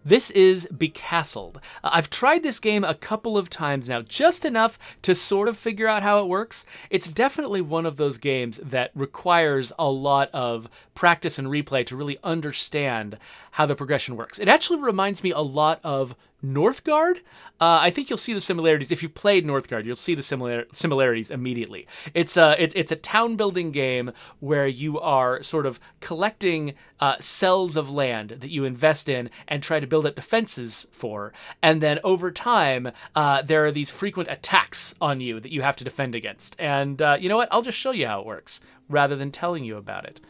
This is Becastled. I've tried this game a couple of times now, just enough to sort of figure out how it works. It's definitely one of those games that requires a lot of practice and replay to really understand how the progression works. It actually reminds me a lot of NORTHGARD. I think you'll see the similarities. If you've played NORTHGARD, you'll see the similarities immediately. It's a town building game where you are sort of collecting cells of land that you invest in and try to build up defenses for. And then over time, there are these frequent attacks on you that you have to defend against. And you know what? I'll just show you how it works rather than telling you about it.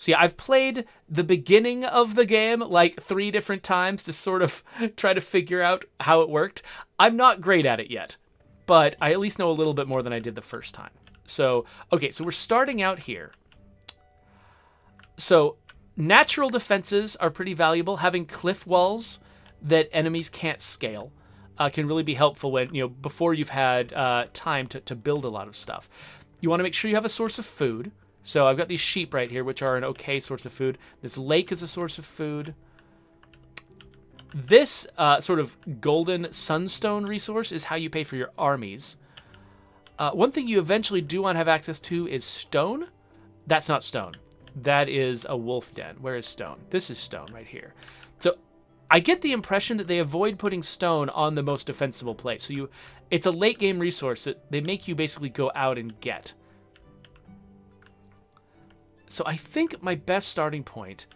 So yeah, I've played the beginning of the game like 3 different times to sort of try to figure out how it worked. I'm not great at it yet, but I at least know a little bit more than I did the first time. So, okay, so we're starting out here. So natural defenses are pretty valuable. Having cliff walls that enemies can't scale can really be helpful when, before you've had time to build a lot of stuff. You want to make sure you have a source of food. So I've got these sheep right here, which are an okay source of food. This lake is a source of food. This sort of golden sunstone resource is how you pay for your armies. One thing you eventually do want to have access to is stone. That's not stone. That is a wolf den. Where is stone? This is stone right here. So I get the impression that they avoid putting stone on the most defensible place. So it's a late game resource that they make you basically go out and get. So I think my best starting point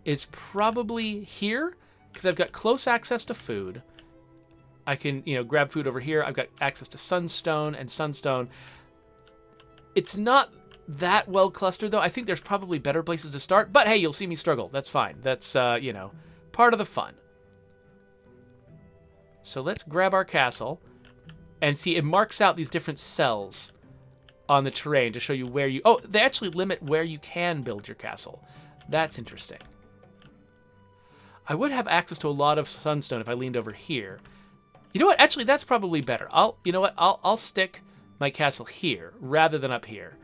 is probably here, because I've got close access to food. I can, grab food over here. I've got access to sunstone and sunstone. It's not that well clustered, though. I think there's probably better places to start. But hey, you'll see me struggle. That's fine. That's, part of the fun. So let's grab our castle and see, it marks out these different cells on the terrain to show you where you... Oh, they actually limit where you can build your castle. That's interesting. I would have access to a lot of sunstone if I leaned over here. You know what? Actually, that's probably better. I'll stick my castle here rather than up here.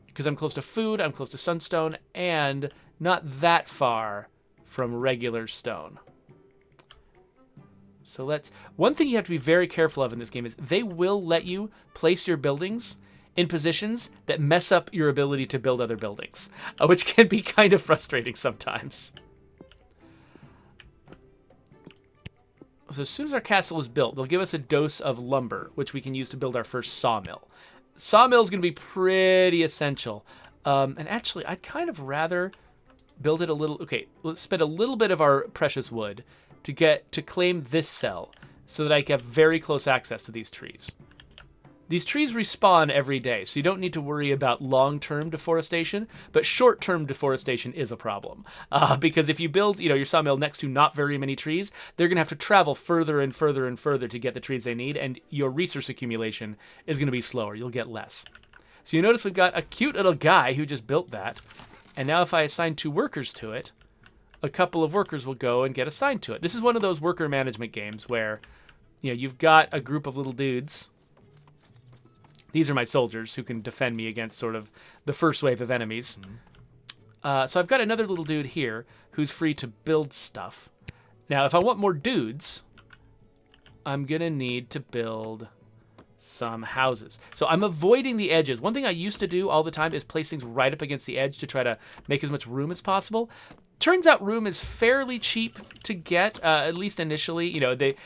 Because I'm close to food, I'm close to sunstone, and not that far from regular stone. So one thing you have to be very careful of in this game is they will let you place your buildings in positions that mess up your ability to build other buildings, which can be kind of frustrating sometimes. So as soon as our castle is built, they'll give us a dose of lumber, which we can use to build our first sawmill. Sawmill is going to be pretty essential. And actually, I'd kind of rather build it a little... Okay, let's spend a little bit of our precious wood to claim this cell so that I have very close access to these trees. These trees respawn every day, so you don't need to worry about long-term deforestation, but short-term deforestation is a problem. Because if you build, your sawmill next to not very many trees, they're going to have to travel further and further and further to get the trees they need, and your resource accumulation is going to be slower. You'll get less. So you notice we've got a cute little guy who just built that, and now if I assign 2 workers to it, a couple of workers will go and get assigned to it. This is one of those worker management games where, you've got a group of little dudes. These are my soldiers who can defend me against sort of the first wave of enemies. So I've got another little dude here who's free to build stuff. Now, if I want more dudes, I'm going to need to build some houses. So I'm avoiding the edges. One thing I used to do all the time is place things right up against the edge to try to make as much room as possible. Turns out room is fairly cheap to get, at least initially.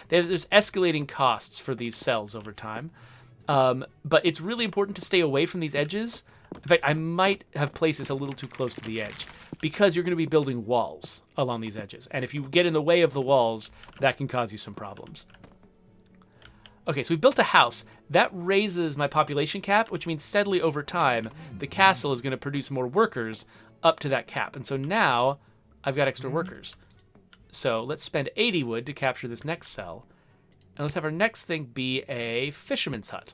There's escalating costs for these cells over time. But it's really important to stay away from these edges. In fact, I might have placed this a little too close to the edge because you're going to be building walls along these edges. And if you get in the way of the walls, that can cause you some problems. Okay, so we built a house. That raises my population cap, which means steadily over time, the castle is going to produce more workers up to that cap. And so now I've got extra workers. So let's spend 80 wood to capture this next cell. And let's have our next thing be a fisherman's hut.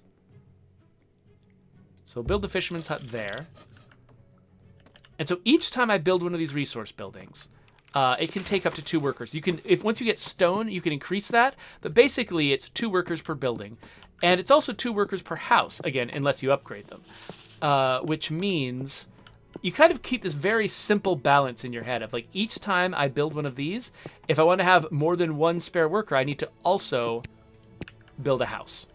So we'll build the fisherman's hut there. And so each time I build one of these resource buildings, it can take up to 2 workers. Once you get stone, you can increase that. But basically, it's 2 workers per building. And it's also 2 workers per house, again, unless you upgrade them. Which means you kind of keep this very simple balance in your head of like each time I build one of these, if I want to have more than one spare worker, I need to also build a house.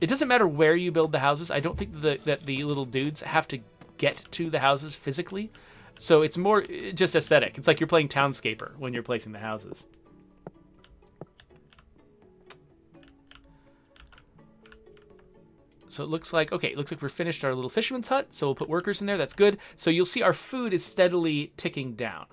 It doesn't matter where you build the houses. I don't think that the little dudes have to get to the houses physically. So it's more just aesthetic. It's like you're playing Townscaper when you're placing the houses. So it looks like, okay, it looks like we're finished our little fisherman's hut. So we'll put workers in there. That's good. So you'll see our food is steadily ticking down.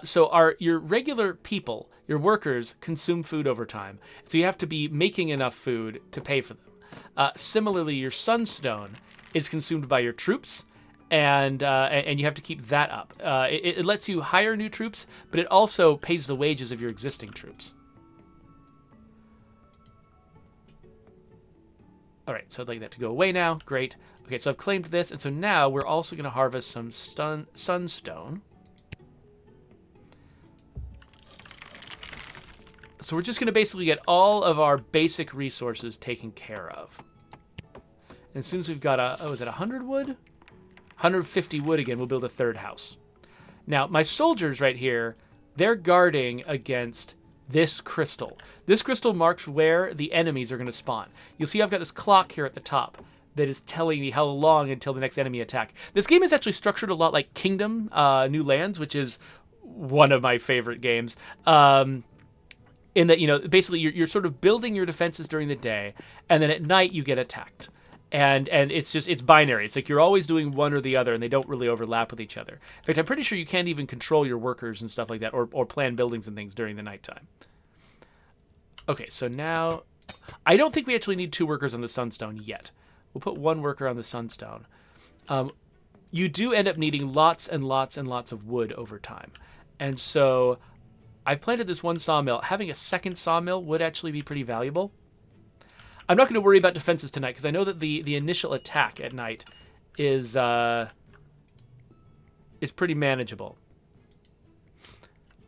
So your regular people, your workers, consume food over time. So you have to be making enough food to pay for them. Similarly, your sunstone is consumed by your troops, and you have to keep that up. It lets you hire new troops, but it also pays the wages of your existing troops. All right, so I'd like that to go away now. Great. Okay, so I've claimed this, and so now we're also going to harvest some sunstone. So we're just going to basically get all of our basic resources taken care of. And as soon as we've got is it 100 wood? 150 wood again, we'll build a third house. Now, my soldiers right here, they're guarding against this crystal. This crystal marks where the enemies are going to spawn. You'll see I've got this clock here at the top that is telling me how long until the next enemy attack. This game is actually structured a lot like Kingdom New Lands, which is one of my favorite games. In that, you know, basically you're sort of building your defenses during the day, and then at night you get attacked. And it's binary. It's like you're always doing one or the other, and they don't really overlap with each other. In fact, I'm pretty sure you can't even control your workers and stuff like that, or plan buildings and things during the nighttime. Okay, so now I don't think we actually need 2 workers on the sunstone yet. We'll put 1 worker on the sunstone. You do end up needing lots and lots and lots of wood over time. And so I've planted this 1 sawmill. Having a second sawmill would actually be pretty valuable. I'm not going to worry about defenses tonight because I know that the initial attack at night is pretty manageable.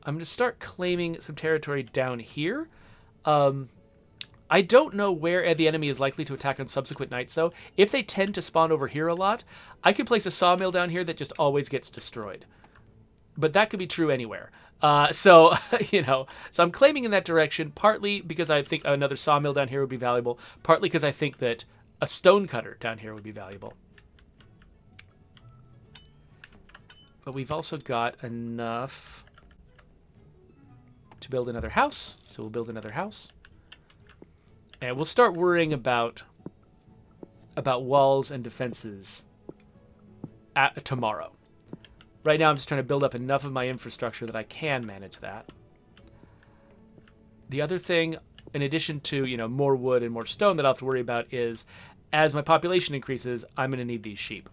I'm going to start claiming some territory down here. I don't know where the enemy is likely to attack on subsequent nights, though. If they tend to spawn over here a lot, I could place a sawmill down here that just always gets destroyed. But that could be true anywhere. So I'm claiming in that direction, partly because I think another sawmill down here would be valuable, partly because I think that a stone cutter down here would be valuable. But we've also got enough to build another house, so we'll build another house. And we'll start worrying about walls and defenses tomorrow. Right now, I'm just trying to build up enough of my infrastructure that I can manage that. The other thing, in addition to, more wood and more stone that I'll have to worry about is, as my population increases, I'm going to need these sheep.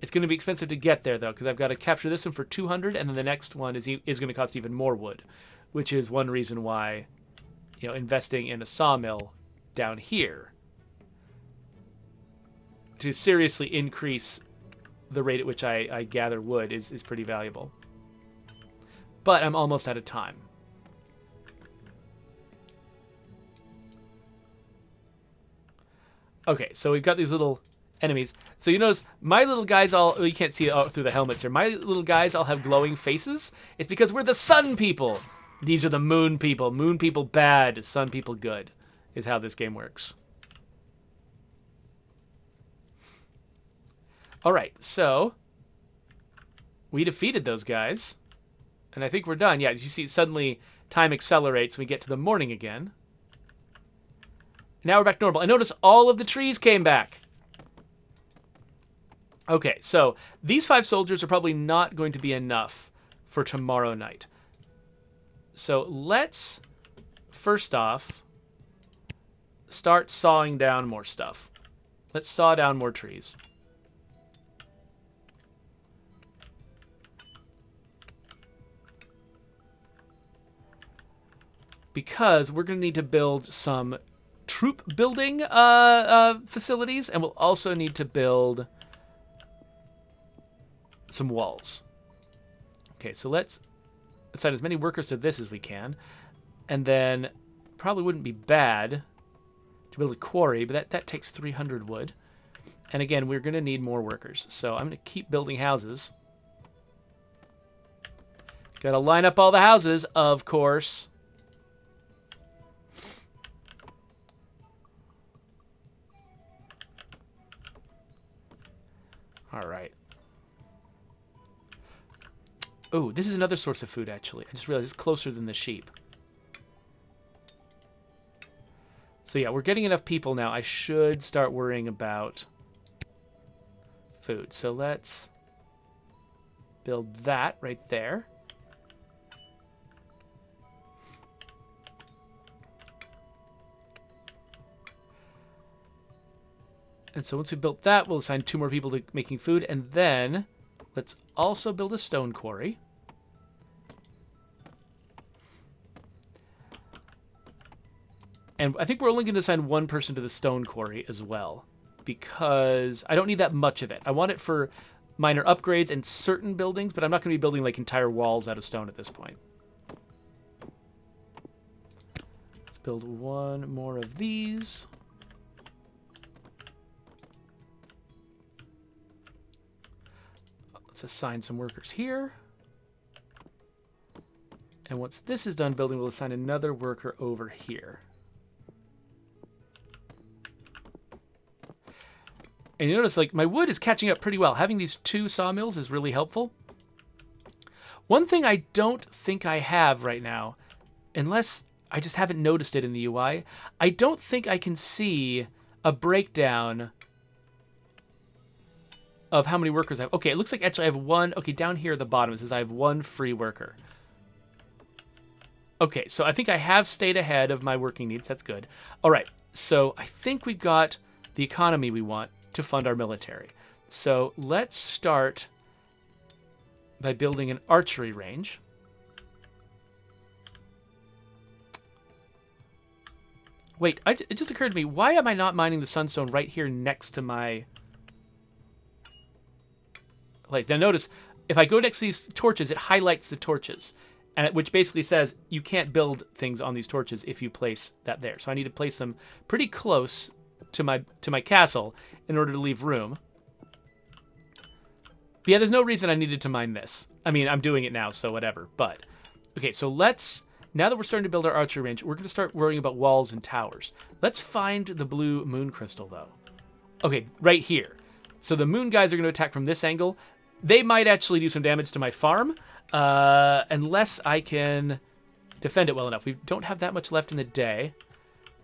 It's going to be expensive to get there, though, because I've got to capture this one for 200, and then the next one is going to cost even more wood, which is one reason why, investing in a sawmill down here to seriously increase the rate at which I gather wood is pretty valuable. But I'm almost out of time. Okay, so we've got these little enemies. So you notice my little guys you can't see it through the helmets here. My little guys all have glowing faces. It's because we're the sun people. These are the moon people. Moon people bad, sun people good, is how this game works. All right, so we defeated those guys, and I think we're done. Yeah, you see suddenly time accelerates. We get to the morning again. Now we're back to normal. And notice all of the trees came back. Okay, so these 5 soldiers are probably not going to be enough for tomorrow night. So let's, first off, start sawing down more stuff. Let's saw down more trees. Because we're going to need to build some troop building facilities, and we'll also need to build some walls. Okay, so let's assign as many workers to this as we can, and then probably wouldn't be bad to build a quarry, but that takes 300 wood. And again, we're going to need more workers. So I'm going to keep building houses. Got to line up all the houses, of course. All right. Oh, this is another source of food, actually. I just realized it's closer than the sheep. So yeah, we're getting enough people now. I should start worrying about food. So let's build that right there. And so once we built that, we'll assign 2 more people to making food. And then let's also build a stone quarry. And I think we're only going to assign 1 person to the stone quarry as well, because I don't need that much of it. I want it for minor upgrades and certain buildings, but I'm not going to be building like entire walls out of stone at this point. Let's build 1 more of these. Let's assign some workers here. And once this is done building, we'll assign another worker over here. And you notice, like, my wood is catching up pretty well. Having these 2 sawmills is really helpful. One thing I don't think I have right now, unless I just haven't noticed it in the UI, I don't think I can see a breakdown of how many workers I have. Okay, it looks like actually I have 1. Okay, down here at the bottom it says I have 1 free worker. Okay, so I think I have stayed ahead of my working needs. That's good. All right, so I think we've got the economy we want to fund our military. So let's start by building an archery range. Wait, it just occurred to me, why am I not mining the sunstone right here next to my place? Now notice, if I go next to these torches, it highlights the torches, and which basically says you can't build things on these torches if you place that there. So I need to place them pretty close to my castle in order to leave room. But yeah, there's no reason I needed to mine this. I mean, I'm doing it now, so whatever. But okay, so now that we're starting to build our archery range, we're going to start worrying about walls and towers. Let's find the blue moon crystal, though. Okay, right here. So the moon guys are going to attack from this angle. They might actually do some damage to my farm, unless I can defend it well enough. We don't have that much left in the day.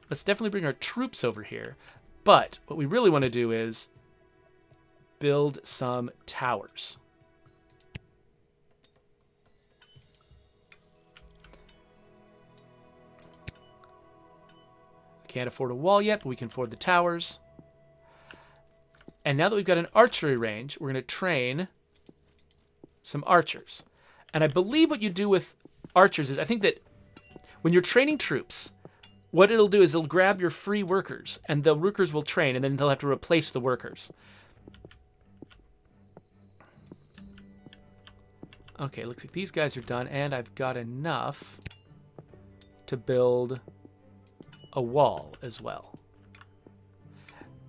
Let's definitely bring our troops over here. But what we really want to do is build some towers. Can't afford a wall yet, but we can afford the towers. And now that we've got an archery range, we're going to train some archers. And I believe what you do with archers is, I think that when you're training troops, what it'll do is it'll grab your free workers, and the workers will train, and then they'll have to replace the workers. Okay, looks like these guys are done, and I've got enough to build a wall as well.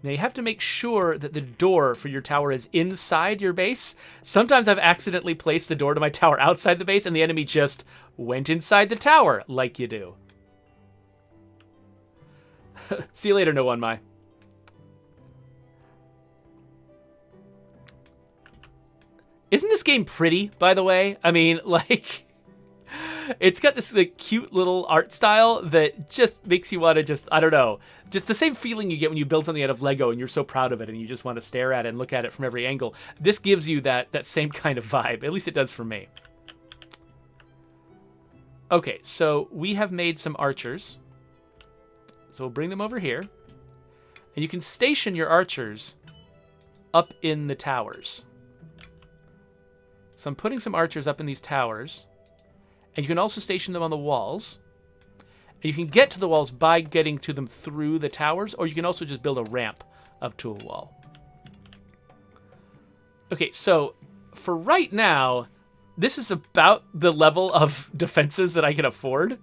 Now you have to make sure that the door for your tower is inside your base. Sometimes I've accidentally placed the door to my tower outside the base, and the enemy just went inside the tower, like you do. See you later, no one, Mai. Isn't this game pretty, by the way? I mean, like, it's got this like cute little art style that just makes you want to just, I don't know, just the same feeling you get when you build something out of Lego and you're so proud of it and you just want to stare at it and look at it from every angle. This gives you that same kind of vibe. At least it does for me. Okay, so we have made some archers. So we'll bring them over here. And you can station your archers up in the towers. So I'm putting some archers up in these towers. And you can also station them on the walls. And you can get to the walls by getting to them through the towers, or you can also just build a ramp up to a wall. Okay, so for right now, this is about the level of defenses that I can afford.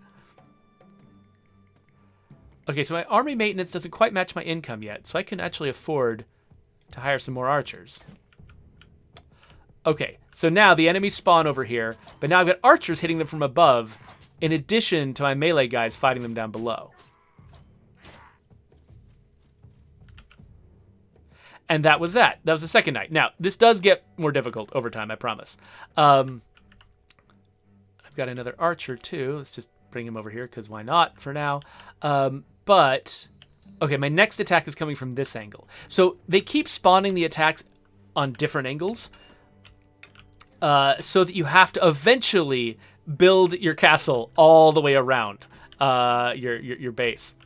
Okay, so my army maintenance doesn't quite match my income yet, so I can actually afford to hire some more archers. Okay, so now the enemies spawn over here, but now I've got archers hitting them from above, in addition to my melee guys fighting them down below. And that was that. That was the second night. Now, this does get more difficult over time, I promise. I've got another archer, too. Let's just bring him over here, because why not for now? But, okay, my next attack is coming from this angle. So they keep spawning the attacks on different angles, so that you have to eventually build your castle all the way around your base.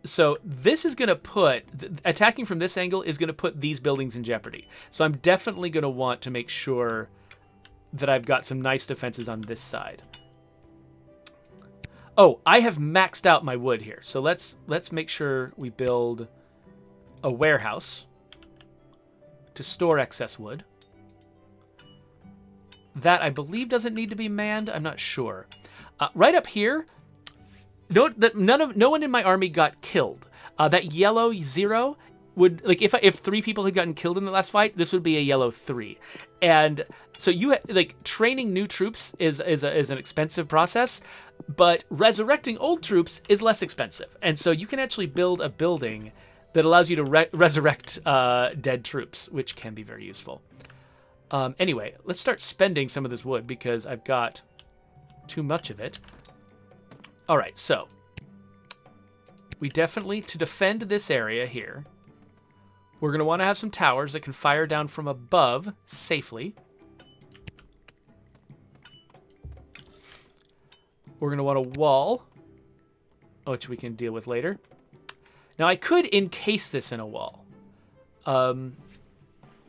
So this is going to put, attacking from this angle is going to put these buildings in jeopardy. So I'm definitely going to want to make sure that I've got some nice defenses on this side. Oh, I have maxed out my wood here. So let's make sure we build a warehouse to store excess wood. That, I believe, doesn't need to be manned. I'm not sure. Right up here, note that no one in my army got killed. That yellow 0 would, like, if 3 people had gotten killed in the last fight, this would be a yellow 3. And so training new troops is an expensive process, but resurrecting old troops is less expensive. And so you can actually build a building that allows you to resurrect dead troops, which can be very useful. Anyway, let's start spending some of this wood because I've got too much of it. All right, so we definitely, to defend this area here, we're going to want to have some towers that can fire down from above safely. We're going to want a wall, which we can deal with later. Now, I could encase this in a wall,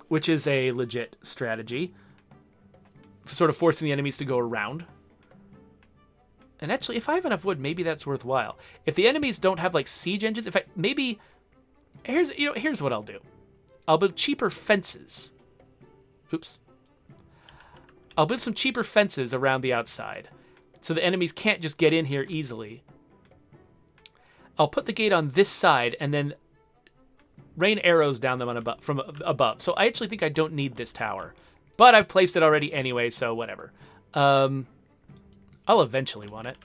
which is a legit strategy, sort of forcing the enemies to go around. And actually, if I have enough wood, maybe that's worthwhile. If the enemies don't have, like, siege engines, in fact, maybe... Here's what I'll do. I'll build cheaper fences. Oops. I'll build some cheaper fences around the outside, so the enemies can't just get in here easily. I'll put the gate on this side, and then rain arrows down them from above. So I actually think I don't need this tower. But I've placed it already anyway, so whatever. I'll eventually want it.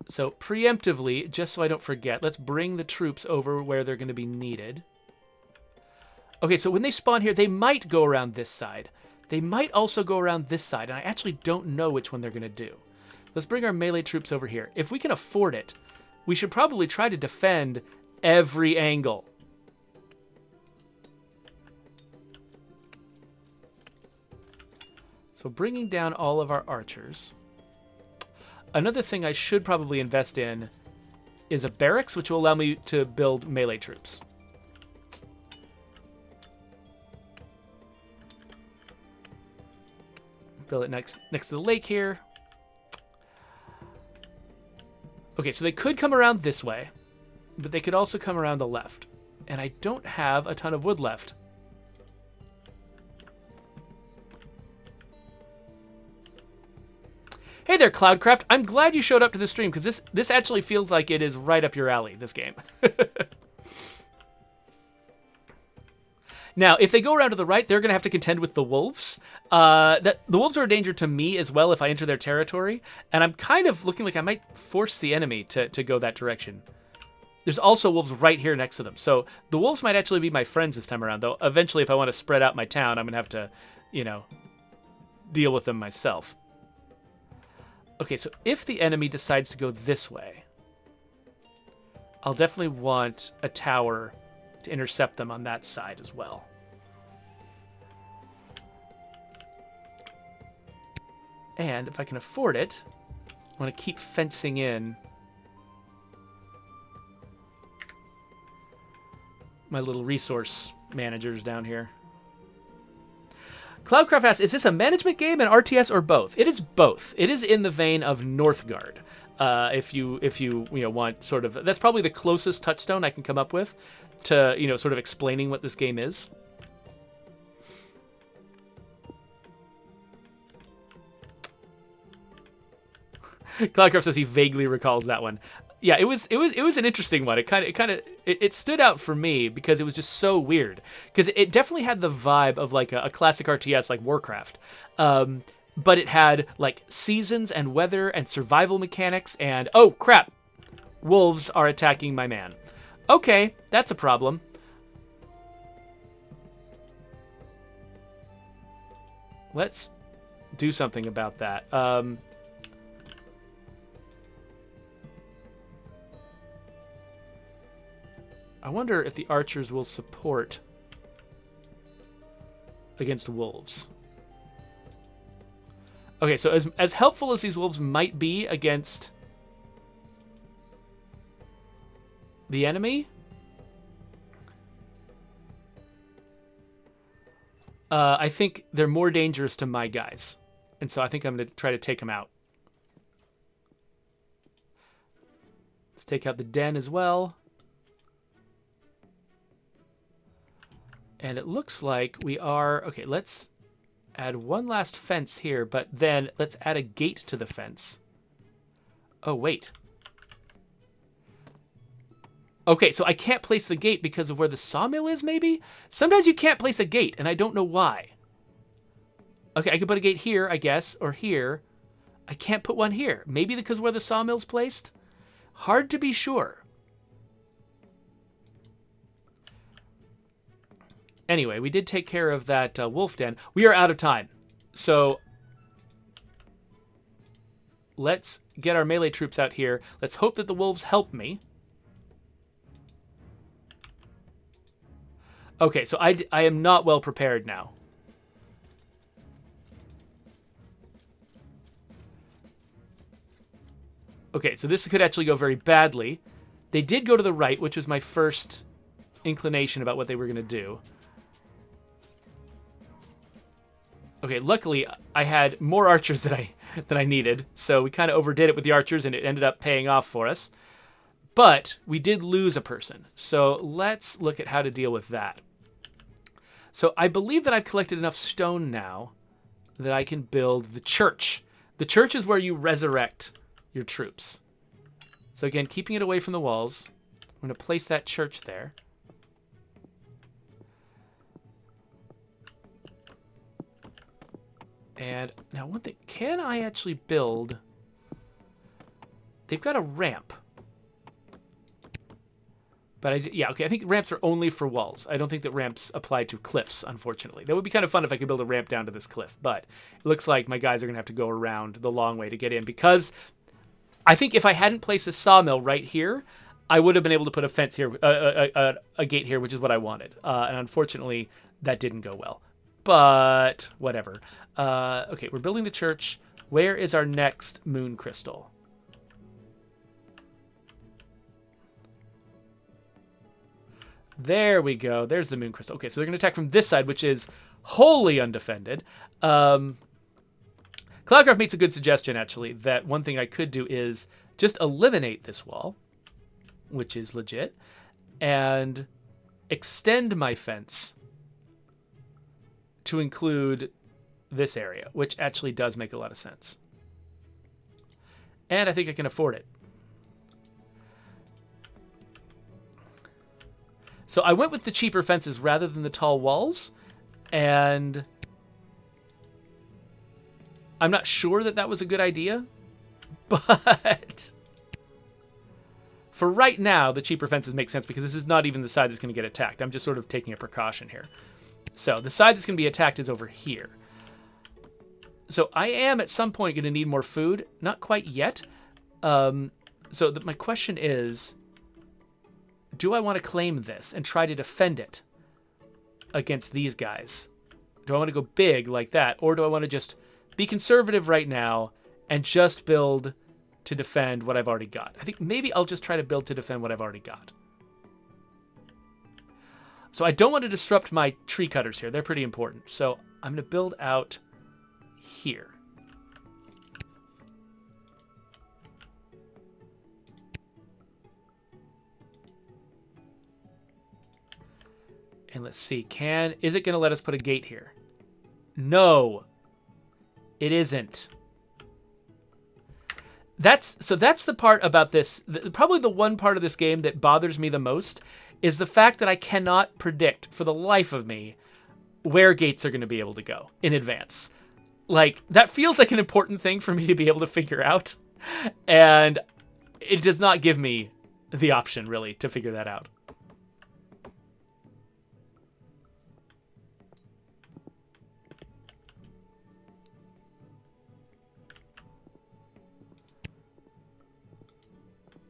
So preemptively, just so I don't forget, let's bring the troops over where they're going to be needed. Okay, so when they spawn here, they might go around this side. They might also go around this side, and I actually don't know which one they're going to do. Let's bring our melee troops over here. If we can afford it, we should probably try to defend every angle. So bringing down all of our archers. Another thing I should probably invest in is a barracks, which will allow me to build melee troops. Build it next to the lake here. Okay, so they could come around this way, but they could also come around the left. And I don't have a ton of wood left. Hey there, Cloudcraft. I'm glad you showed up to the stream, because this actually feels like it is right up your alley, this game. Now, if they go around to the right, they're going to have to contend with the wolves. The wolves are a danger to me as well if I enter their territory, and I'm kind of looking like I might force the enemy to go that direction. There's also wolves right here next to them, so the wolves might actually be my friends this time around, though eventually if I want to spread out my town, I'm going to have to, deal with them myself. Okay, so if the enemy decides to go this way, I'll definitely want a tower to intercept them on that side as well. And if I can afford it, I want to keep fencing in my little resource managers down here. Cloudcraft asks, is this a management game, an RTS, or both? It is both. It is in the vein of Northgard. If you want sort of, that's probably the closest touchstone I can come up with to, sort of explaining what this game is. Cloudcraft says he vaguely recalls that one. Yeah, it was an interesting one. It stood out for me because it was just so weird. Because it definitely had the vibe of like a classic RTS like Warcraft. But it had like seasons and weather and survival mechanics and oh crap, wolves are attacking my man. Okay, that's a problem. Let's do something about that. I wonder if the archers will support against wolves. Okay, so as helpful as these wolves might be against the enemy, I think they're more dangerous to my guys. And so I think I'm going to try to take them out. Let's take out the den as well. And it looks like we are... Okay, let's add one last fence here, but then let's add a gate to the fence. Oh, wait. Okay, so I can't place the gate because of where the sawmill is, maybe? Sometimes you can't place a gate, and I don't know why. Okay, I could put a gate here, I guess, or here. I can't put one here. Maybe because of where the sawmill's placed? Hard to be sure. Anyway, we did take care of that wolf den. We are out of time. So let's get our melee troops out here. Let's hope that the wolves help me. Okay, so I am not well prepared now. Okay, so this could actually go very badly. They did go to the right, which was my first inclination about what they were going to do. Okay, luckily I had more archers than I needed, so we kind of overdid it with the archers, and it ended up paying off for us. But we did lose a person, so let's look at how to deal with that. So I believe that I've collected enough stone now that I can build the church. The church is where you resurrect your troops. So again, keeping it away from the walls, I'm going to place that church there. And now one thing, can I actually build... They've got a ramp. But yeah, okay, I think ramps are only for walls. I don't think that ramps apply to cliffs, unfortunately. That would be kind of fun if I could build a ramp down to this cliff, but it looks like my guys are going to have to go around the long way to get in, because I think if I hadn't placed a sawmill right here, I would have been able to put a fence here, a gate here, which is what I wanted. And unfortunately, that didn't go well. But whatever. Okay, we're building the church. Where is our next moon crystal? There we go. There's the moon crystal. Okay, so they're going to attack from this side, which is wholly undefended. Cloudcraft makes a good suggestion, actually, that one thing I could do is just eliminate this wall, which is legit, and extend my fence to include this area, which actually does make a lot of sense. And I think I can afford it. So I went with the cheaper fences rather than the tall walls, and I'm not sure that that was a good idea, but for right now, the cheaper fences make sense because this is not even the side that's going to get attacked. I'm just sort of taking a precaution here. So the side that's going to be attacked is over here. So I am at some point going to need more food. Not quite yet. My question is, do I want to claim this and try to defend it against these guys? Do I want to go big like that? Or do I want to just be conservative right now and just build to defend what I've already got? I think maybe I'll just try to build to defend what I've already got. So I don't want to disrupt my tree cutters here. They're pretty important. So I'm going to build out here. And let's see, is it going to let us put a gate here? No, it isn't. that's the part about this. Probably the one part of this game that bothers me the most is the fact that I cannot predict for the life of me where gates are going to be able to go in advance. Like, that feels like an important thing for me to be able to figure out. And it does not give me the option, really, to figure that out.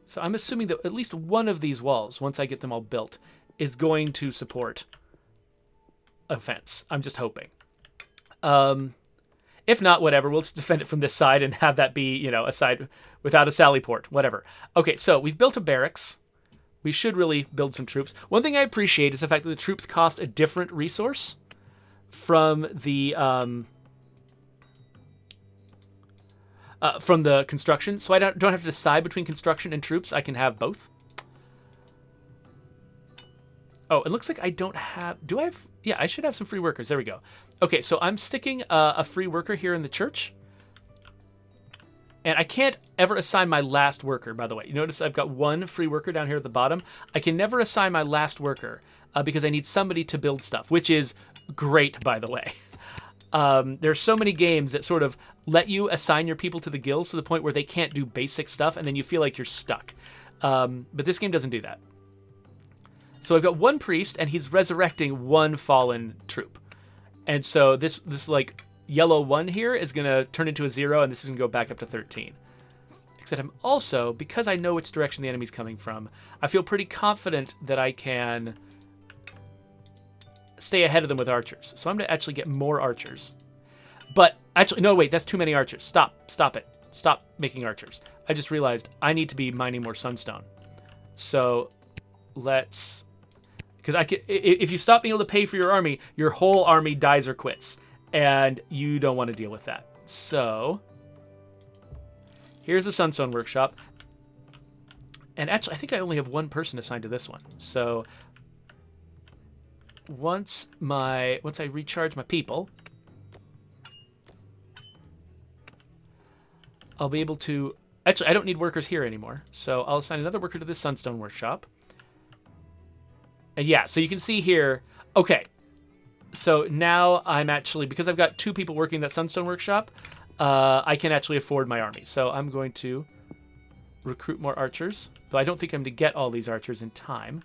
So I'm assuming that at least one of these walls, once I get them all built, is going to support a fence. I'm just hoping. If not, whatever. We'll just defend it from this side and have that be, a side without a sally port. Whatever. Okay, so we've built a barracks. We should really build some troops. One thing I appreciate is the fact that the troops cost a different resource from the construction. So I don't have to decide between construction and troops. I can have both. Oh, it looks like I don't have... Do I have... Yeah, I should have some free workers. There we go. Okay, so I'm sticking a free worker here in the church. And I can't ever assign my last worker, by the way. You notice I've got one free worker down here at the bottom. I can never assign my last worker because I need somebody to build stuff, which is great, by the way. There's so many games that sort of let you assign your people to the guilds to the point where they can't do basic stuff, and then you feel like you're stuck. But this game doesn't do that. So I've got one priest, and he's resurrecting one fallen troop. And so this like yellow 1 here is going to turn into a 0, and this is going to go back up to 13. Except I'm also, because I know which direction the enemy's coming from, I feel pretty confident that I can stay ahead of them with archers. So I'm going to actually get more archers. But actually, no, wait, that's too many archers. Stop it. Stop making archers. I just realized I need to be mining more sunstone. So let's... Because if you stop being able to pay for your army, your whole army dies or quits. And you don't want to deal with that. So here's a sunstone workshop. And actually, I think I only have one person assigned to this one. So once I recharge my people, I'll be able to... Actually, I don't need workers here anymore. So I'll assign another worker to this sunstone workshop. And yeah, so you can see here, okay, so now I'm actually, because I've got 2 people working that sunstone workshop, I can actually afford my army. So I'm going to recruit more archers, though I don't think I'm going to get all these archers in time.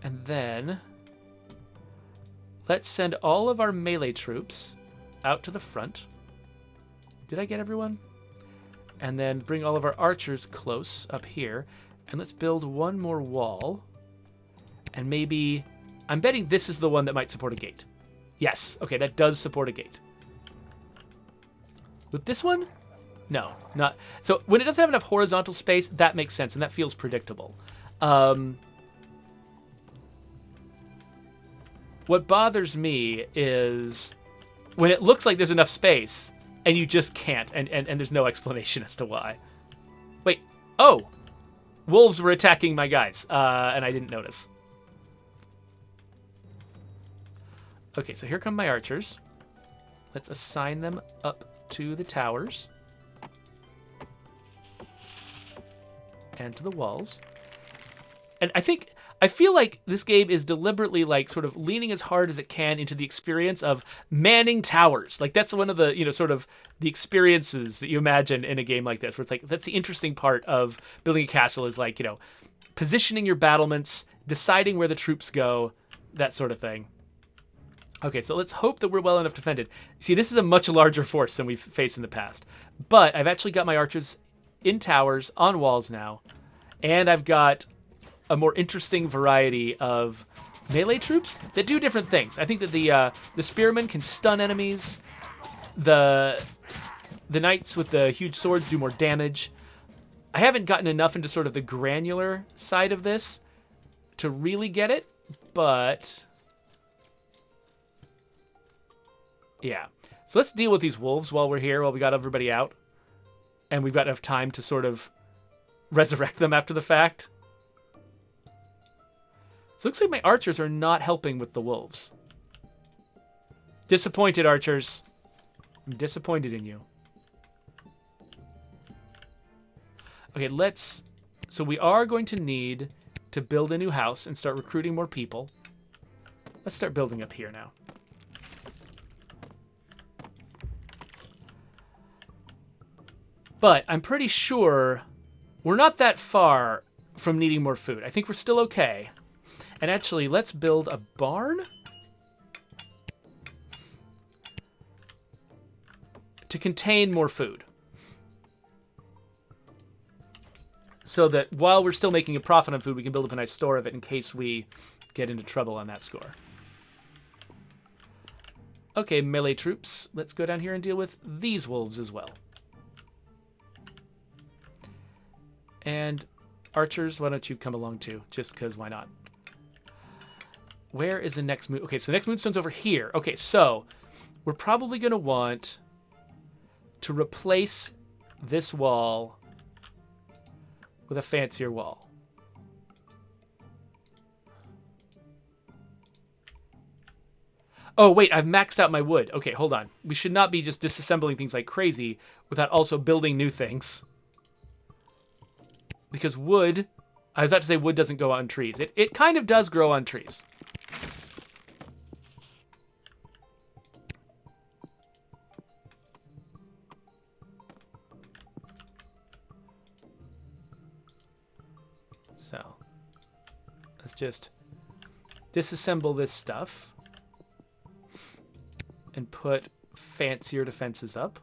And then let's send all of our melee troops out to the front. Did I get everyone? And then bring all of our archers close up here. And let's build one more wall. And maybe... I'm betting this is the one that might support a gate. Yes. Okay, that does support a gate. With this one? No, not... So when it doesn't have enough horizontal space, that makes sense. And that feels predictable. What bothers me is when it looks like there's enough space and you just can't. And there's no explanation as to why. Wait. Oh! Wolves were attacking my guys, and I didn't notice. Okay, so here come my archers. Let's assign them up to the towers. And to the walls. And I feel like this game is deliberately like sort of leaning as hard as it can into the experience of manning towers. Like that's one of the, sort of the experiences that you imagine in a game like this, where it's like, that's the interesting part of building a castle is like, positioning your battlements, deciding where the troops go, that sort of thing. Okay, so let's hope that we're well enough defended. See, this is a much larger force than we've faced in the past, but I've actually got my archers in towers on walls now, and I've got a more interesting variety of melee troops that do different things. I think that the spearmen can stun enemies. The knights with the huge swords do more damage. I haven't gotten enough into sort of the granular side of this to really get it, but yeah. So let's deal with these wolves while we're here, while we got everybody out, and we've got enough time to sort of resurrect them after the fact. So it looks like my archers are not helping with the wolves. Disappointed, archers. I'm disappointed in you. Okay, so we are going to need to build a new house and start recruiting more people. Let's start building up here now. But I'm pretty sure we're not that far from needing more food. I think we're still okay. And actually, let's build a barn to contain more food. So that while we're still making a profit on food, we can build up a nice store of it in case we get into trouble on that score. Okay, melee troops. Let's go down here and deal with these wolves as well. And archers, why don't you come along too? Just because, why not? Where is the next moon? Okay, so the next moonstone's over here. Okay, so we're probably going to want to replace this wall with a fancier wall. Oh, wait, I've maxed out my wood. Okay, hold on. We should not be just disassembling things like crazy without also building new things. Because wood, I was about to say wood doesn't go on trees. It kind of does grow on trees. So, let's just disassemble this stuff and put fancier defenses up.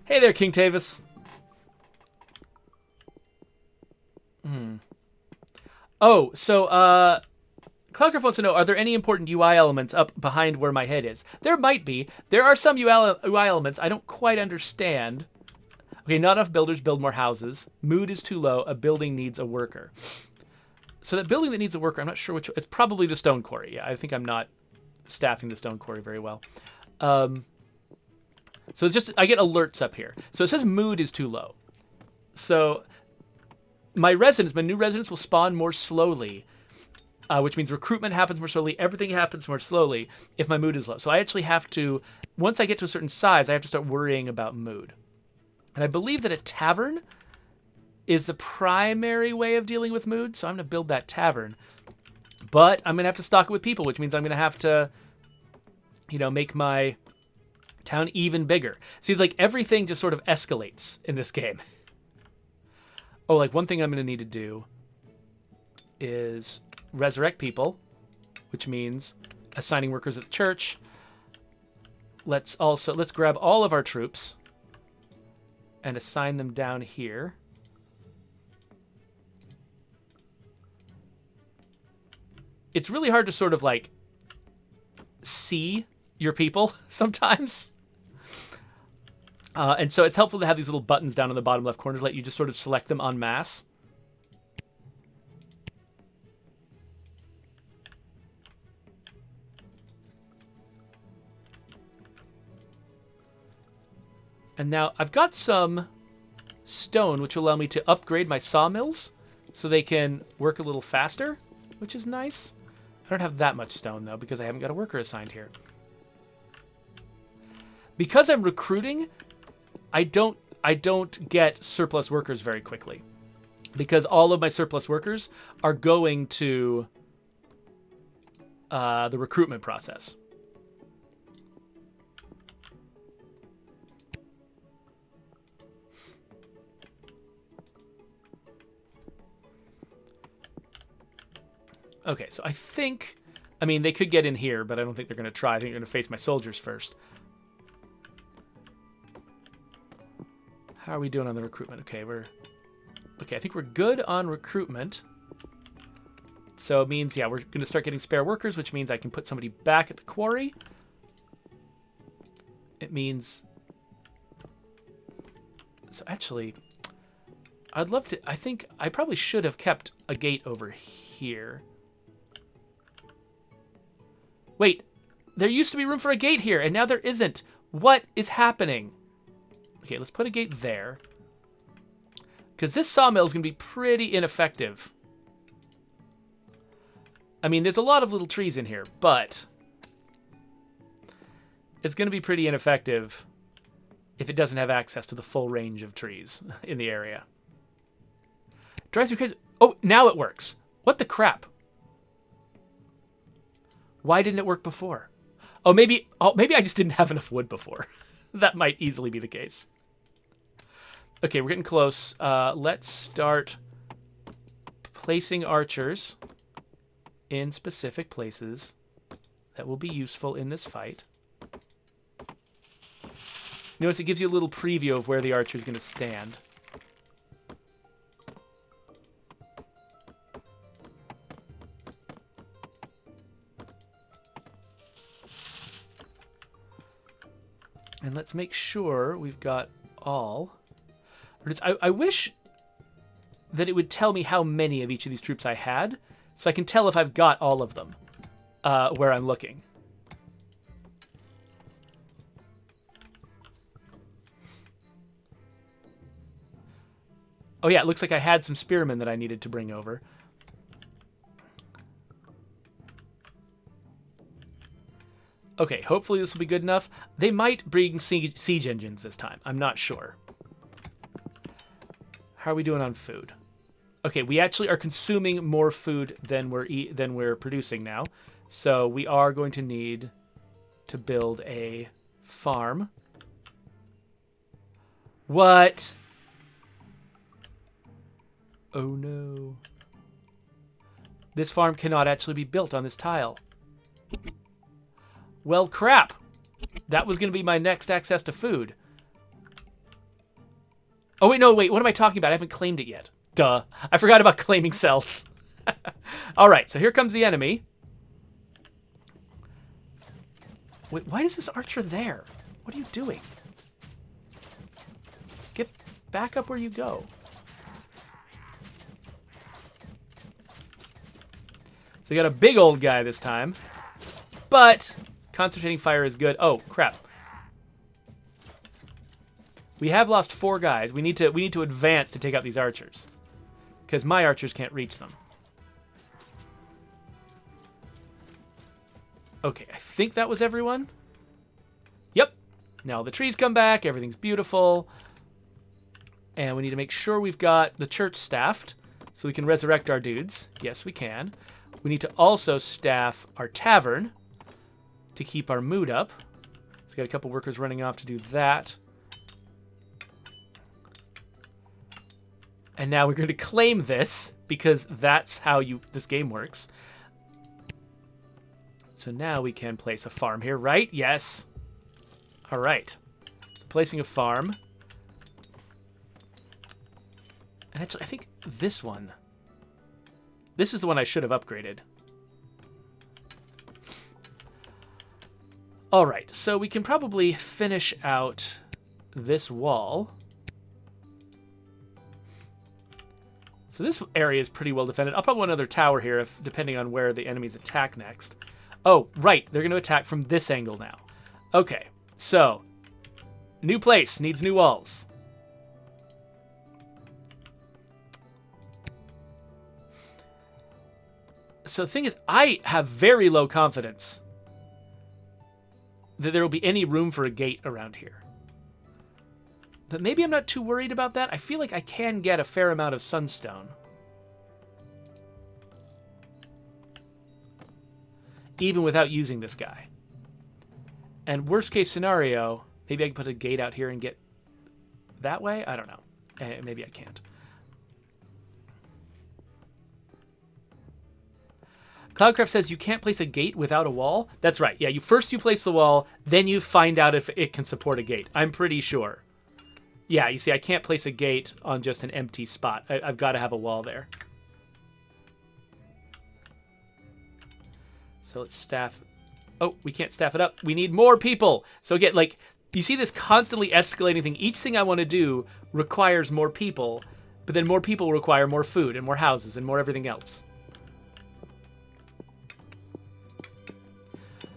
Hey there, King Tavis. Oh, so, Cloudcraft wants to know, are there any important UI elements up behind where my head is? There might be. There are some UI elements I don't quite understand. Okay, not enough builders build more houses. Mood is too low. A building needs a worker. So that building that needs a worker, I'm not sure which. It's probably the stone quarry. Yeah, I think I'm not staffing the stone quarry very well. So it's just, I get alerts up here. So it says mood is too low. So my new residents will spawn more slowly, which means recruitment happens more slowly. Everything happens more slowly if my mood is low. So I actually have to, once I get to a certain size, I have to start worrying about mood. And I believe that a tavern is the primary way of dealing with mood. So I'm going to build that tavern. But I'm going to have to stock it with people, which means I'm going to have to, make my town even bigger. Seems like everything just sort of escalates in this game. Oh, like one thing I'm going to need to do is resurrect people, which means assigning workers at the church. Let's grab all of our troops and assign them down here. It's really hard to sort of like see your people sometimes. And so it's helpful to have these little buttons down in the bottom left corner to let you just sort of select them en masse. And now I've got some stone, which will allow me to upgrade my sawmills so they can work a little faster, which is nice. I don't have that much stone, though, because I haven't got a worker assigned here. Because I'm recruiting, I don't get surplus workers very quickly. Because all of my surplus workers are going to the recruitment process. Okay, so I mean, they could get in here, but I don't think they're going to try. I think they're going to face my soldiers first. How are we doing on the recruitment? Okay, I think we're good on recruitment. So it means, yeah, we're going to start getting spare workers, which means I can put somebody back at the quarry. It means... So actually, I'd love to... I think I probably should have kept a gate over here. Wait, there used to be room for a gate here, and now there isn't. What is happening? Okay, let's put a gate there. Because this sawmill is going to be pretty ineffective I mean, there's a lot of little trees in here, but it's going to be pretty ineffective if it doesn't have access to the full range of trees in the area. Drive through crazy. Oh, now it works. What the crap? Why didn't it work before? Oh, maybe I just didn't have enough wood before. That might easily be the case. Okay, we're getting close. Let's start placing archers in specific places that will be useful in this fight. Notice it gives you a little preview of where the archer is going to stand. And let's make sure we've got all. I wish that it would tell me how many of each of these troops I had, so I can tell if I've got all of them where I'm looking. Oh yeah, it looks like I had some spearmen that I needed to bring over. Okay, hopefully this will be good enough. They might bring siege engines this time. I'm not sure. How are we doing on food? Okay, we actually are consuming more food than we're producing now. So we are going to need to build a farm. What? Oh no. This farm cannot actually be built on this tile. Well, crap. That was going to be my next access to food. Oh, wait, no, wait. What am I talking about? I haven't claimed it yet. Duh. I forgot about claiming cells. All right, so here comes the enemy. Wait, why is this archer there? What are you doing? Get back up where you go. So we got a big old guy this time. But concentrating fire is good. Oh, crap. We have lost 4 guys. We need to advance to take out these archers, because my archers can't reach them. Okay, I think that was everyone. Yep. Now the trees come back. Everything's beautiful. And we need to make sure we've got the church staffed so we can resurrect our dudes. Yes, we can. We need to also staff our tavern to keep our mood up. So we got a couple workers running off to do that. And now we're going to claim this, because that's how this game works. So now we can place a farm here, right? Yes. All right. So placing a farm. And actually, I think this one. This is the one I should have upgraded. All right, so we can probably finish out this wall. So this area is pretty well defended. I'll put one other tower here, depending on where the enemies attack next. Oh, right, they're going to attack from this angle now. Okay, so new place needs new walls. So the thing is, I have very low confidence that there will be any room for a gate around here. But maybe I'm not too worried about that. I feel like I can get a fair amount of sunstone. Even without using this guy. And worst case scenario, maybe I can put a gate out here and get that way? I don't know. Maybe I can't. Cloudcraft says you can't place a gate without a wall. That's right. Yeah, first you place the wall, then you find out if it can support a gate. I'm pretty sure. Yeah, you see, I can't place a gate on just an empty spot. I've got to have a wall there. So let's staff. Oh, we can't staff it up. We need more people. So again, like, you see this constantly escalating thing. Each thing I want to do requires more people, but then more people require more food and more houses and more everything else.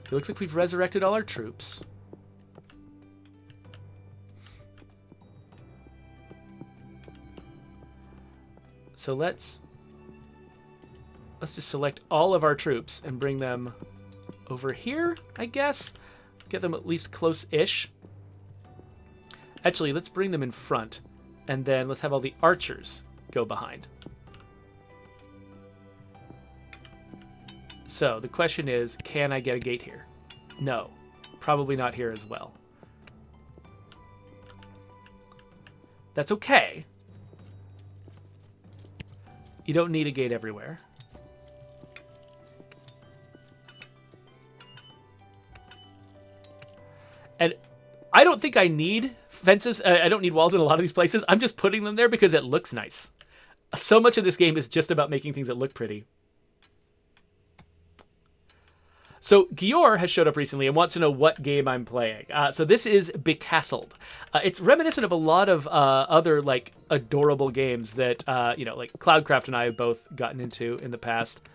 It looks like we've resurrected all our troops. So let's Let's just select all of our troops and bring them over here, I guess. Get them at least close-ish. Actually, let's bring them in front, and then let's have all the archers go behind. So the question is, can I get a gate here? No. Probably not here as well. That's okay. You don't need a gate everywhere. And I don't think I need fences. I don't need walls in a lot of these places. I'm just putting them there because it looks nice. So much of this game is just about making things that look pretty. So Gior has showed up recently and wants to know what game I'm playing. So this is Becastled. It's reminiscent of a lot of other like adorable games that like Cloudcraft and I have both gotten into in the past.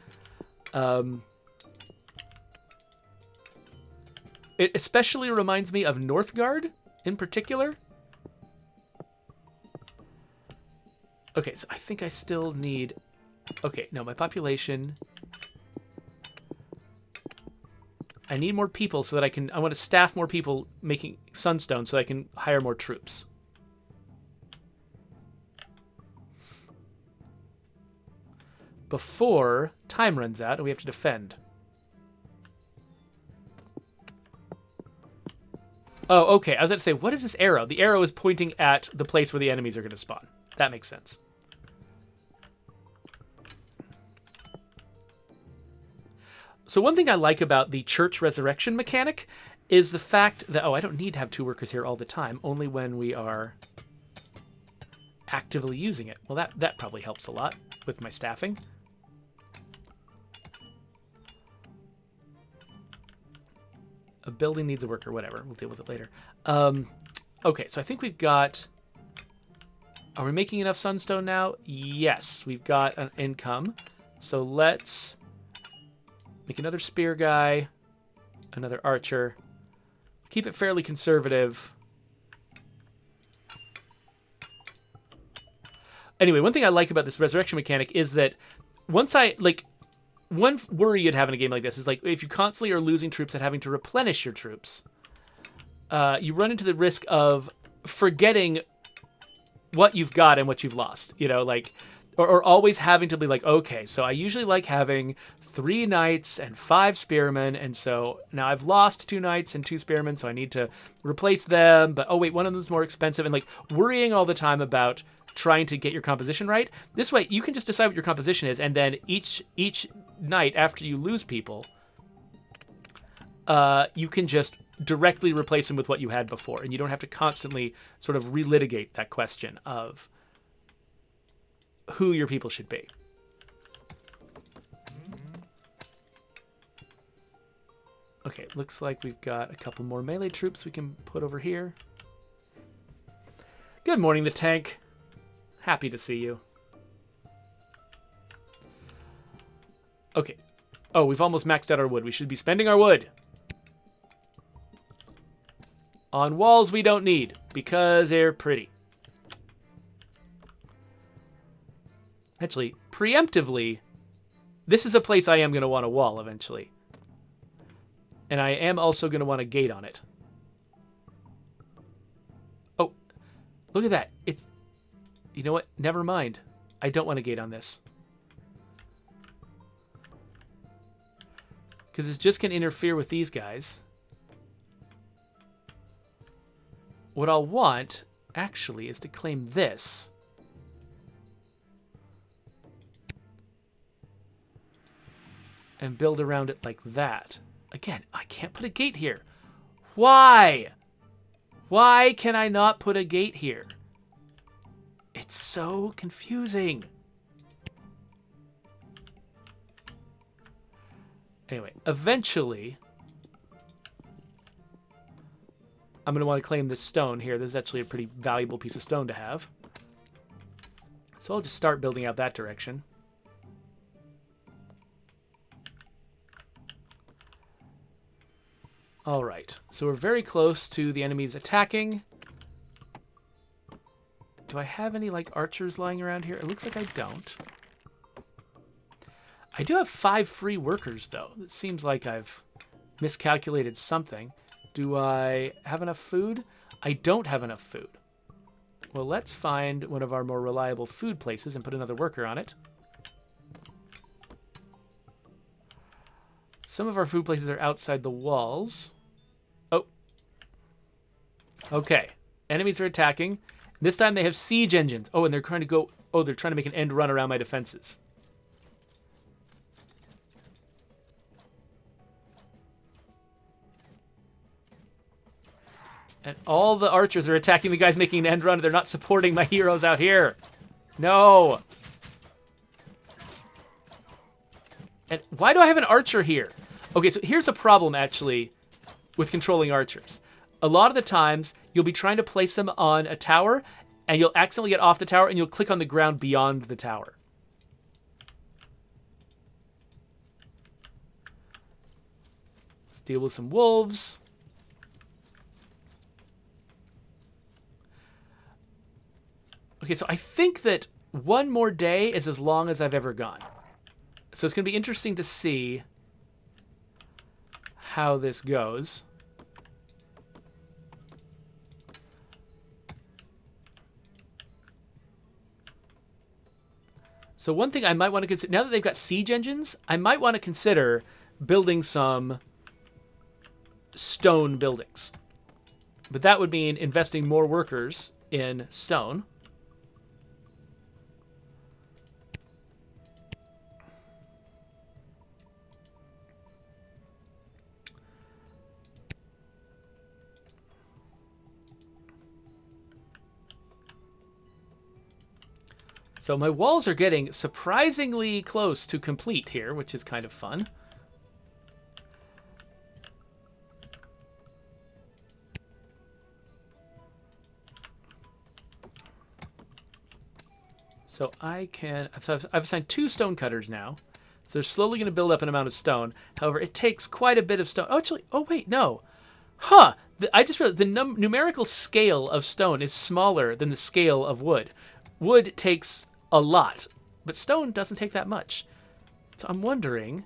It especially reminds me of NORTHGARD in particular. Okay, so I think I still need... Okay, no, my population... I need more people so that I want to staff more people making Sunstone so that I can hire more troops. Before time runs out and we have to defend. Oh, okay. I was going to say, what is this arrow? The arrow is pointing at the place where the enemies are going to spawn. That makes sense. So one thing I like about the church resurrection mechanic is the fact that, oh, I don't need to have 2 workers here all the time, only when we are actively using it. Well, that probably helps a lot with my staffing. A building needs a worker, whatever. We'll deal with it later. Okay, so I think we've got... Are we making enough Sunstone now? Yes, we've got an income. So let's... make another spear guy, another archer. Keep it fairly conservative. Anyway, one thing I like about this resurrection mechanic is that once one worry you'd have in a game like this is like if you constantly are losing troops and having to replenish your troops, you run into the risk of forgetting what you've got and what you've lost. You know, like... Or always having to be like, okay, so I usually like having 3 knights and 5 spearmen, and so now I've lost 2 knights and 2 spearmen, so I need to replace them, but oh wait, one of them's more expensive, and like worrying all the time about trying to get your composition right. This way, you can just decide what your composition is, and then each night after you lose people, you can just directly replace them with what you had before, and you don't have to constantly sort of relitigate that question of who your people should be. Okay, looks like we've got a couple more melee troops we can put over here. Good morning, the tank. Happy to see you. Okay. Oh, we've almost maxed out our wood. We should be spending our wood. On walls we don't need, because they're pretty. Actually, preemptively, this is a place I am going to want a wall eventually. And I am also going to want a gate on it. Oh, look at that. It's... You know what? Never mind. I don't want a gate on this. Because it's just going to interfere with these guys. What I'll want, actually, is to claim this. And build around it like that. Again, I can't put a gate here. Why? Why can I not put a gate here? It's so confusing. Anyway, eventually, I'm going to want to claim this stone here. This is actually a pretty valuable piece of stone to have. So I'll just start building out that direction. All right, so we're very close to the enemies attacking. Do I have any, like, archers lying around here? It looks like I don't. I do have 5 free workers, though. It seems like I've miscalculated something. Do I have enough food? I don't have enough food. Well, let's find one of our more reliable food places and put another worker on it. Some of our food places are outside the walls. Oh. Okay. Enemies are attacking. This time they have siege engines. Oh, and they're trying to go... Oh, they're trying to make an end run around my defenses. And all the archers are attacking the guys making an end run. They're not supporting my heroes out here. No. And why do I have an archer here? Okay, so here's a problem, actually, with controlling archers. A lot of the times, you'll be trying to place them on a tower, and you'll accidentally get off the tower, and you'll click on the ground beyond the tower. Let's deal with some wolves. Okay, so I think that one more day is as long as I've ever gone. So it's going to be interesting to see how this goes. So one thing I might want to consider, now that they've got siege engines, I might want to consider building some stone buildings. But that would mean investing more workers in stone. So my walls are getting surprisingly close to complete here, which is kind of fun. So I've assigned 2 stone cutters now. So they're slowly going to build up an amount of stone. However, it takes quite a bit of stone. Oh, actually, oh wait, no. Huh. I just realized the numerical scale of stone is smaller than the scale of wood. Wood takes a lot, but stone doesn't take that much. So I'm wondering,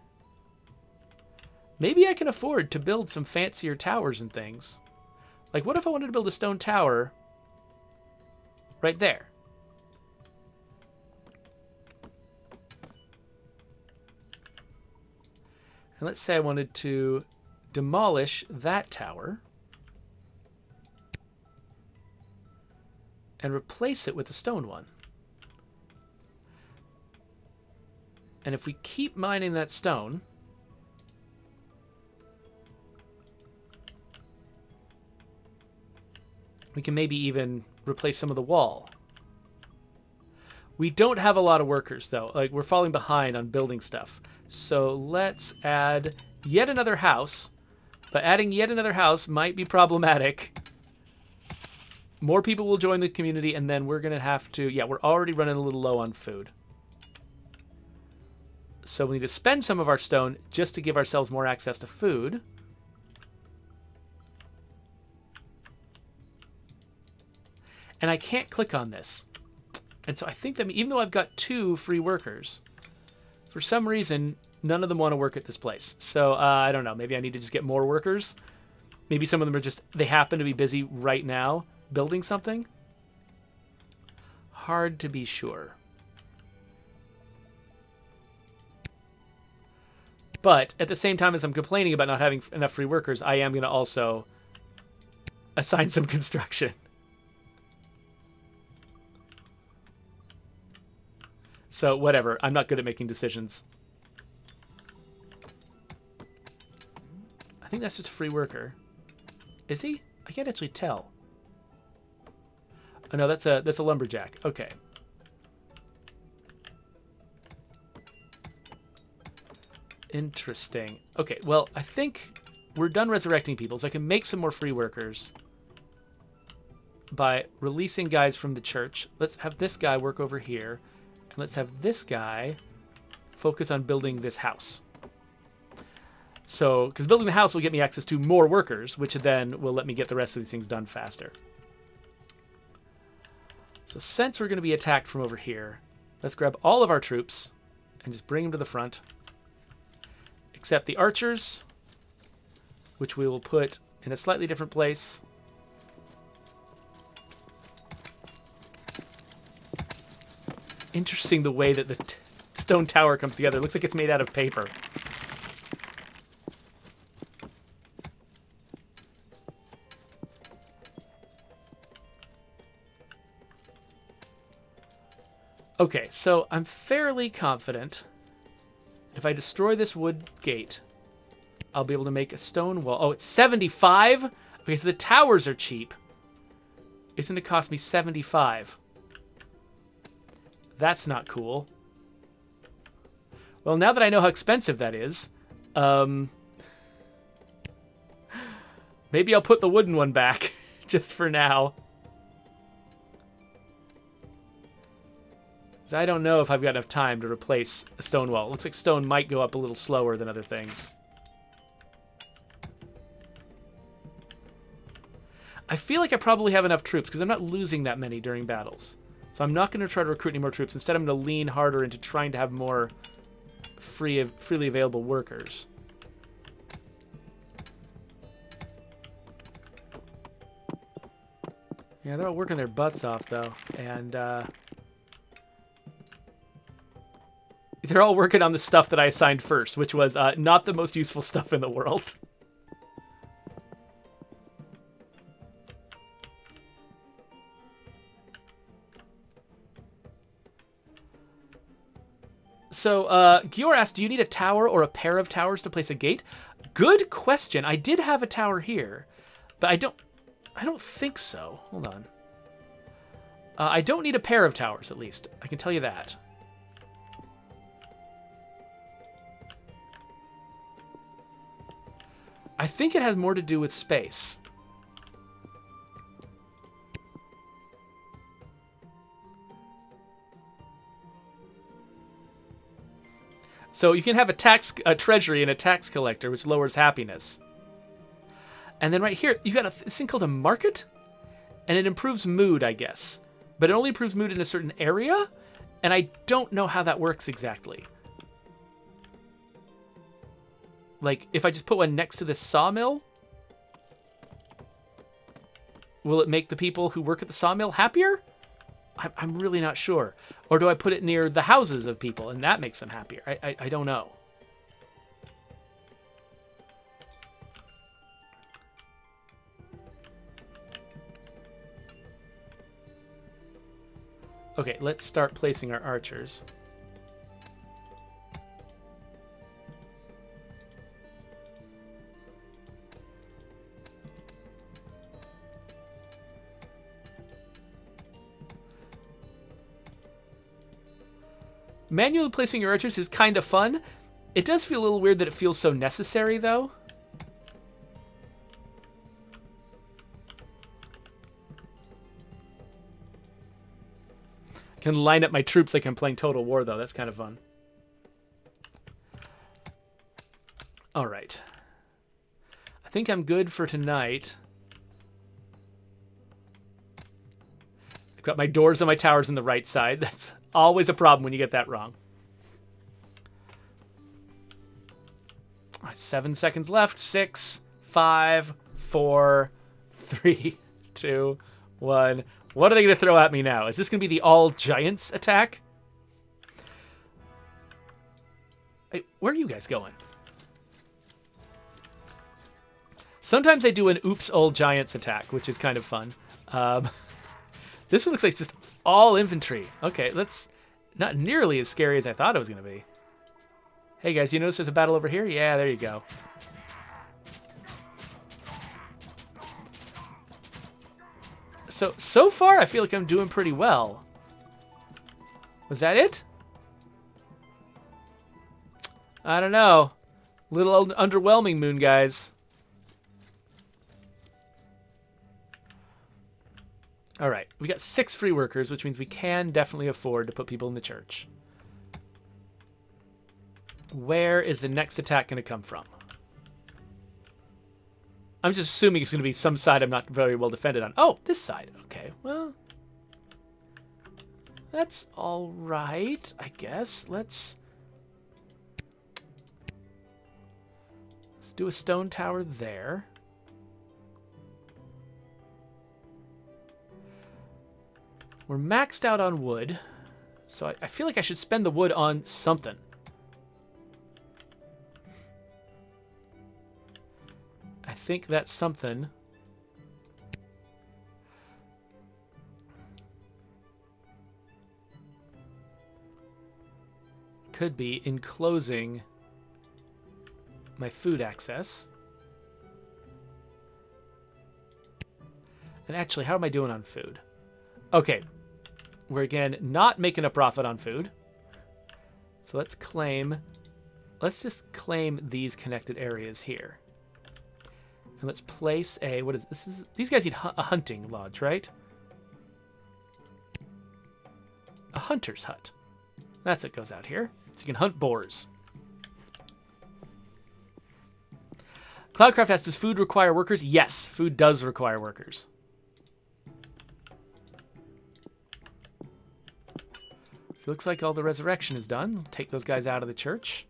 maybe I can afford to build some fancier towers and things. Like, what if I wanted to build a stone tower right there? And let's say I wanted to demolish that tower and replace it with a stone one. And if we keep mining that stone, we can maybe even replace some of the wall. We don't have a lot of workers, though. Like, we're falling behind on building stuff. So let's add yet another house. But adding yet another house might be problematic. More people will join the community, and then we're going to have to... Yeah, we're already running a little low on food. So we need to spend some of our stone just to give ourselves more access to food. And I can't click on this. And so I think that even though I've got 2 free workers, for some reason, none of them want to work at this place. So I don't know. Maybe I need to just get more workers. Maybe some of them are just, they happen to be busy right now building something. Hard to be sure. But at the same time as I'm complaining about not having enough free workers, I am going to also assign some construction. So whatever. I'm not good at making decisions. I think that's just a free worker. Is he? I can't actually tell. Oh no, that's a lumberjack. Okay. Interesting. Okay, well, I think we're done resurrecting people, so I can make some more free workers by releasing guys from the church. Let's have this guy work over here. And let's have this guy focus on building this house. So, because building the house will get me access to more workers, which then will let me get the rest of these things done faster. So since we're going to be attacked from over here, let's grab all of our troops and just bring them to the front. except the archers, which we will put in a slightly different place. Interesting the way that the stone tower comes together. It looks like it's made out of paper. Okay, so I'm fairly confident if I destroy this wood gate, I'll be able to make a stone wall. Oh, it's 75? Okay, so the towers are cheap. It's going to cost me 75. That's not cool. Well, now that I know how expensive that is, maybe I'll put the wooden one back, just for now. I don't know if I've got enough time to replace a stone wall. It looks like stone might go up a little slower than other things. I feel like I probably have enough troops because I'm not losing that many during battles. So I'm not going to try to recruit any more troops. Instead, I'm going to lean harder into trying to have more freely available workers. Yeah, they're all working their butts off, though. And, they're all working on the stuff that I assigned first, which was not the most useful stuff in the world. So, Gior asked, do you need a tower or a pair of towers to place a gate? Good question. I did have a tower here, but I don't think so. Hold on. I don't need a pair of towers, at least. I can tell you that. I think it has more to do with space. So you can have a treasury and a tax collector, which lowers happiness. And then right here, you got this thing called a market, and it improves mood, I guess. But it only improves mood in a certain area, and I don't know how that works exactly. Like, if I just put one next to this sawmill, will it make the people who work at the sawmill happier? I'm really not sure. Or do I put it near the houses of people, and that makes them happier? I don't know. Okay, let's start placing our archers. Manually placing your archers is kind of fun. It does feel a little weird that it feels so necessary, though. I can line up my troops like I'm playing Total War, though. That's kind of fun. All right. I think I'm good for tonight. I've got my doors and my towers on the right side. That's always a problem when you get that wrong. All right, 7 seconds left. 6, 5, 4, 3, 2, 1. What are they going to throw at me now? Is this going to be the all giants attack? Hey, where are you guys going? Sometimes I do an oops all giants attack, which is kind of fun. This one looks like just all infantry. Okay, that's not nearly as scary as I thought it was going to be. Hey guys, you notice there's a battle over here? Yeah, there you go. So far I feel like I'm doing pretty well. Was that it? I don't know. A little underwhelming, Moon guys. All right, we got 6 free workers, which means we can definitely afford to put people in the church. Where is the next attack going to come from? I'm just assuming it's going to be some side I'm not very well defended on. Oh, this side. Okay, well, that's all right, I guess. do a stone tower there. We're maxed out on wood, so I feel like I should spend the wood on something. I think that's something. Could be enclosing my food access. And actually, how am I doing on food? Okay. We're again not making a profit on food. So let's just claim these connected areas here. And let's place a, what is this? These guys need a hunting lodge, right? A hunter's hut. That's what goes out here. So you can hunt boars. Cloudcraft asks, does food require workers? Yes, food does require workers. Looks like all the resurrection is done. We'll take those guys out of the church.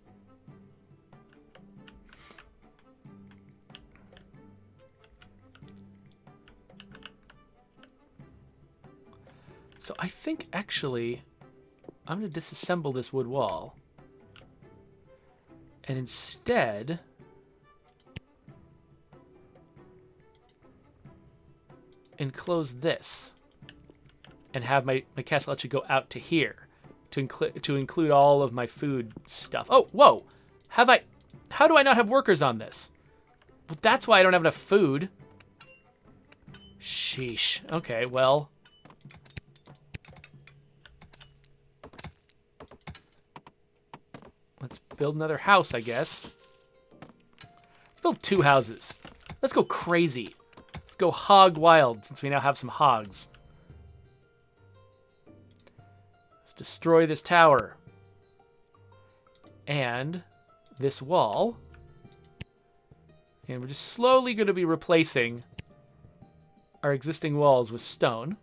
So I think, actually, I'm going to disassemble this wood wall. And instead, enclose this. And have my castle actually go out to here. To include all of my food stuff. Oh, whoa! How do I not have workers on this? Well, that's why I don't have enough food. Sheesh. Okay, well. Let's build another house, I guess. Let's build 2 houses. Let's go crazy. Let's go hog wild, since we now have some hogs. Destroy this tower and this wall, and we're just slowly going to be replacing our existing walls with stone.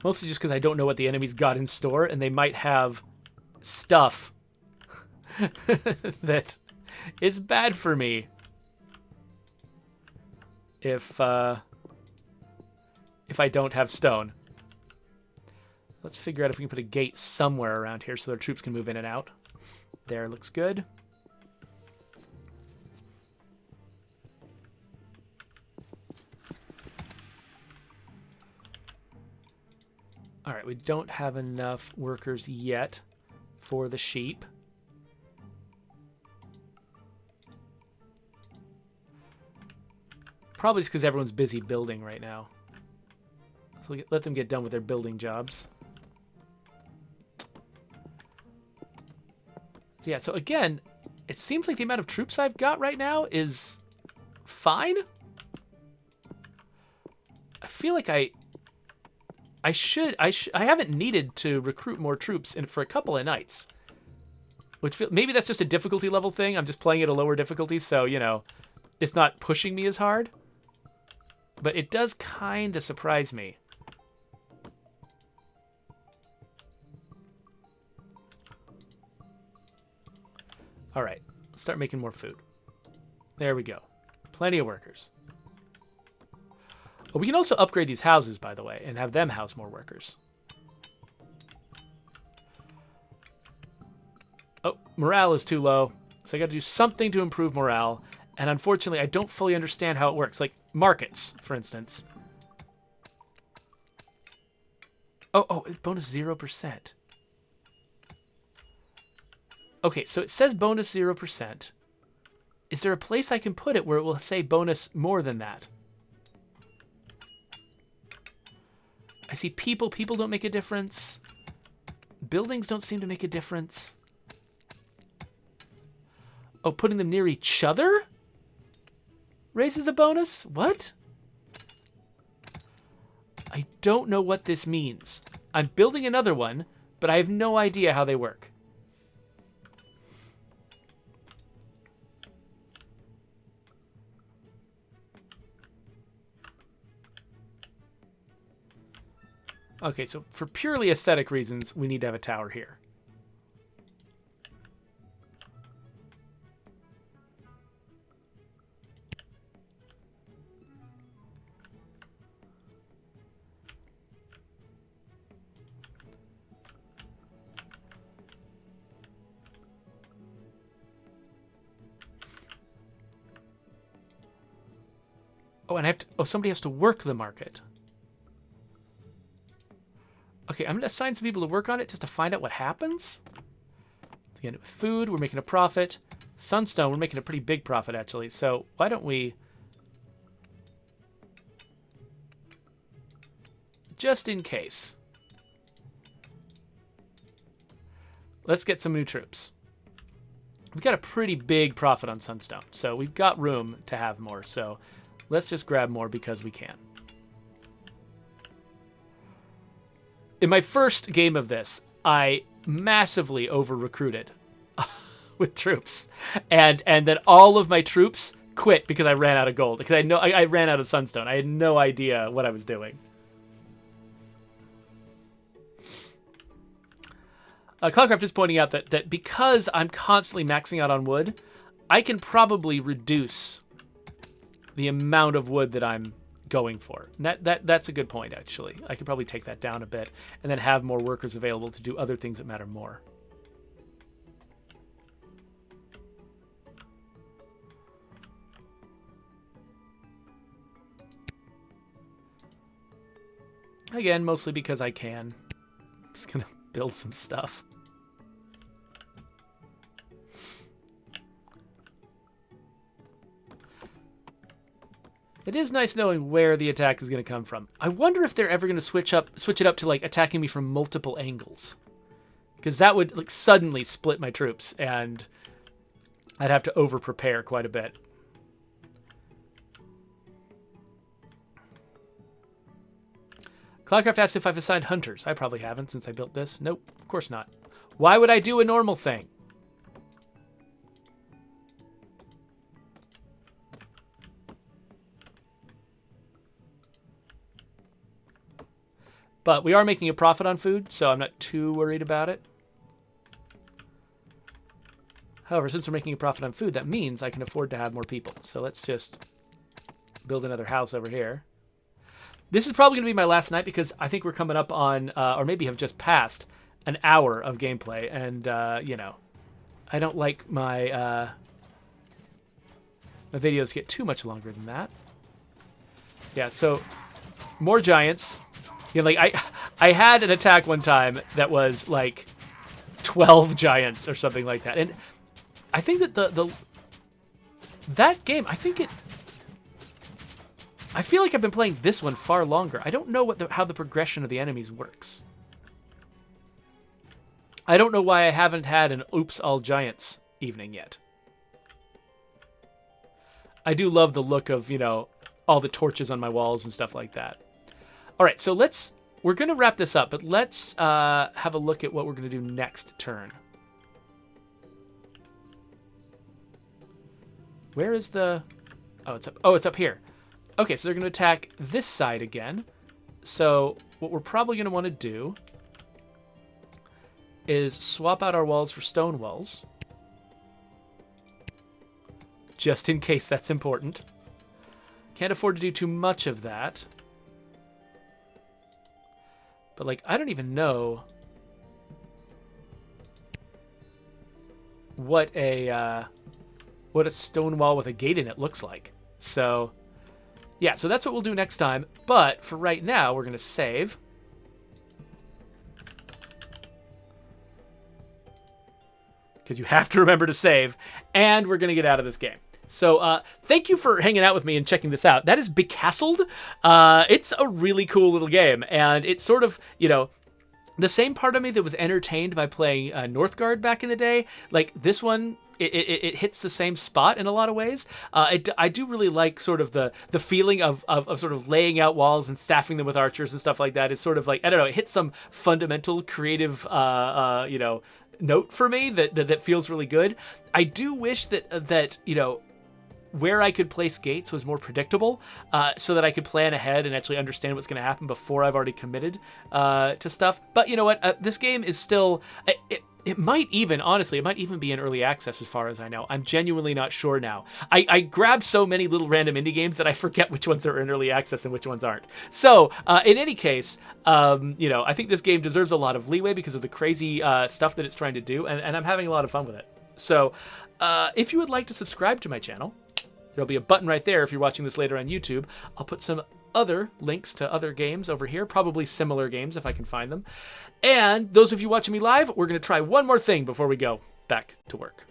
Mostly just because I don't know what the enemies got in store, and they might have stuff that is bad for me if I don't have stone. Let's figure out if we can put a gate somewhere around here so their troops can move in and out. There, looks good. All right, we don't have enough workers yet for the sheep. Probably just because everyone's busy building right now. So let them get done with their building jobs. So yeah, so again, it seems like the amount of troops I've got right now is fine. I feel like I haven't needed to recruit more troops for a couple of nights. Maybe that's just a difficulty level thing. I'm just playing at a lower difficulty, so, you know, it's not pushing me as hard. But it does kind of surprise me. All right, let's start making more food. There we go. Plenty of workers. Oh, we can also upgrade these houses, by the way, and have them house more workers. Oh, morale is too low, so I got to do something to improve morale. And unfortunately, I don't fully understand how it works. Like markets, for instance. Oh, bonus 0%. Okay, so it says bonus 0%. Is there a place I can put it where it will say bonus more than that? I see people. People don't make a difference. Buildings don't seem to make a difference. Oh, putting them near each other raises a bonus? What? I don't know what this means. I'm building another one, but I have no idea how they work. Okay, so for purely aesthetic reasons, we need to have a tower here. Oh, and I have to... Oh, somebody has to work the market. Okay, I'm going to assign some people to work on it just to find out what happens. Again, with food, we're making a profit. Sunstone, we're making a pretty big profit, actually. So why don't we... Just in case. Let's get some new troops. We've got a pretty big profit on Sunstone, so we've got room to have more. So let's just grab more because we can. In my first game of this, I massively over-recruited with troops. And then all of my troops quit because I ran out of gold. Because I ran out of Sunstone. I had no idea what I was doing. Cloudcraft is pointing out that because I'm constantly maxing out on wood, I can probably reduce the amount of wood that I'm going for. And that's a good point, actually. I could probably take that down a bit and then have more workers available to do other things that matter more. Again, mostly because I can. I'm just gonna build some stuff. It is nice knowing where the attack is going to come from. I wonder if they're ever going to switch it up to like attacking me from multiple angles, because that would like suddenly split my troops, and I'd have to over prepare quite a bit. Cloudcraft asked if I've assigned hunters. I probably haven't since I built this. Nope, of course not. Why would I do a normal thing? But we are making a profit on food, so I'm not too worried about it. However, since we're making a profit on food, that means I can afford to have more people. So let's just build another house over here. This is probably going to be my last night because I think we're coming up on, or maybe have just passed, an hour of gameplay. And, you know, I don't like my videos get too much longer than that. Yeah, so more giants. You know, like I had an attack one time that was like 12 giants or something like that, and I think that that game, I feel like I've been playing this one far longer. I don't know how the progression of the enemies works. I don't know why I haven't had an oops all giants evening yet. I do love the look of, you know, all the torches on my walls and stuff like that. All right, so we're going to wrap this up, but let's have a look at what we're going to do next turn. Where is the... Oh, it's up here. Okay, so they're going to attack this side again. So what we're probably going to want to do is swap out our walls for stone walls. Just in case that's important. Can't afford to do too much of that. But, like, I don't even know what a stone wall with a gate in it looks like. So, yeah, so that's what we'll do next time. But for right now, we're going to save. Because you have to remember to save. And we're going to get out of this game. So thank you for hanging out with me and checking this out. That is Becastled. It's a really cool little game. And it's sort of, you know, the same part of me that was entertained by playing NORTHGARD back in the day. Like this one, it hits the same spot in a lot of ways. I do really like sort of the feeling of sort of laying out walls and staffing them with archers and stuff like that. It's sort of like, I don't know, it hits some fundamental creative, you know, note for me that feels really good. I do wish that you know, where I could place gates was more predictable, so that I could plan ahead and actually understand what's going to happen before I've already committed to stuff. But you know what? This game is still... It might even, honestly, it might even be in early access as far as I know. I'm genuinely not sure now. I grabbed so many little random indie games that I forget which ones are in early access and which ones aren't. So, in any case, I think this game deserves a lot of leeway because of the crazy stuff that it's trying to do, and I'm having a lot of fun with it. So, if you would like to subscribe to my channel, there'll be a button right there if you're watching this later on YouTube. I'll put some other links to other games over here, probably similar games if I can find them. And those of you watching me live, we're going to try one more thing before we go back to work.